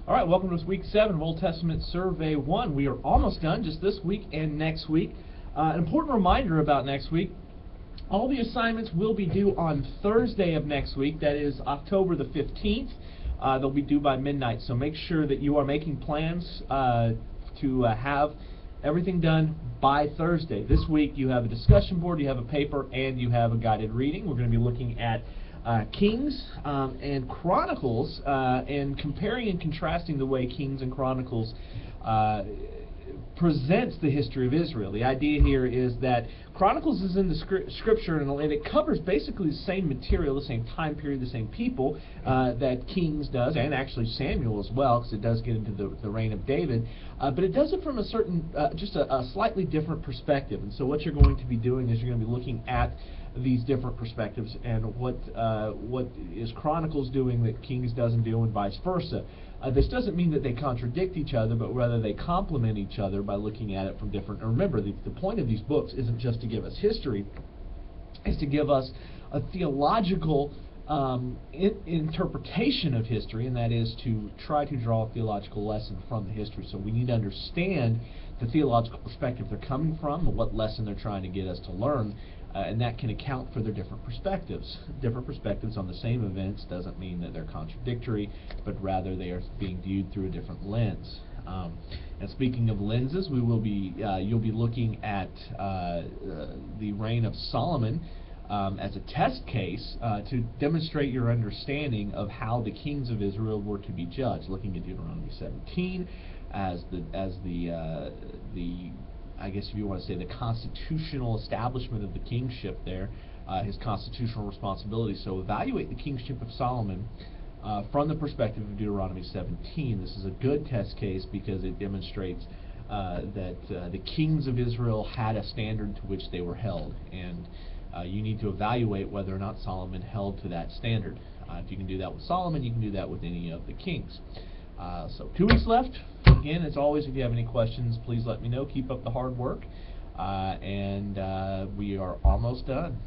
All right, welcome to this week 7 of Old Testament Survey 1. We are almost done, just this week and next week. An important reminder about next week: all the assignments will be due on Thursday of next week. That is October the 15th. They'll be due by midnight, so make sure that you are making plans to have everything done by Thursday. This week you have a discussion board, you have a paper, and you have a guided reading. We're going to be looking at Kings and Chronicles, and comparing and contrasting the way Kings and Chronicles presents the history of Israel. The idea here is that Chronicles is in the scripture, and it covers basically the same material, the same time period, the same people that Kings does, and actually Samuel as well, because it does get into the reign of David, but it does it from a certain, just a slightly different perspective. And so what you're going to be doing is you're going to be looking at these different perspectives and what is Chronicles doing that Kings doesn't do, and vice versa. This doesn't mean that they contradict each other, but rather they complement each other by looking at it from different. Remember, the point of these books isn't just to give us history; it's to give us a theological interpretation of history, and that is to try to draw a theological lesson from the history. So we need to understand the theological perspective they're coming from, and what lesson they're trying to get us to learn. And that can account for their different perspectives. Different perspectives on the same events doesn't mean that they're contradictory, but rather they are being viewed through a different lens. And speaking of lenses, we will be you'll be looking at the reign of Solomon as a test case to demonstrate your understanding of how the kings of Israel were to be judged. Looking at Deuteronomy 17 as the I guess if you want to say the constitutional establishment of the kingship there, his constitutional responsibility. So evaluate the kingship of Solomon from the perspective of Deuteronomy 17. This is a good test case because it demonstrates that the kings of Israel had a standard to which they were held, and you need to evaluate whether or not Solomon held to that standard. If you can do that with Solomon, you can do that with any of the kings. So 2 weeks left. Again, as always, if you have any questions, please let me know. Keep up the hard work, and we are almost done.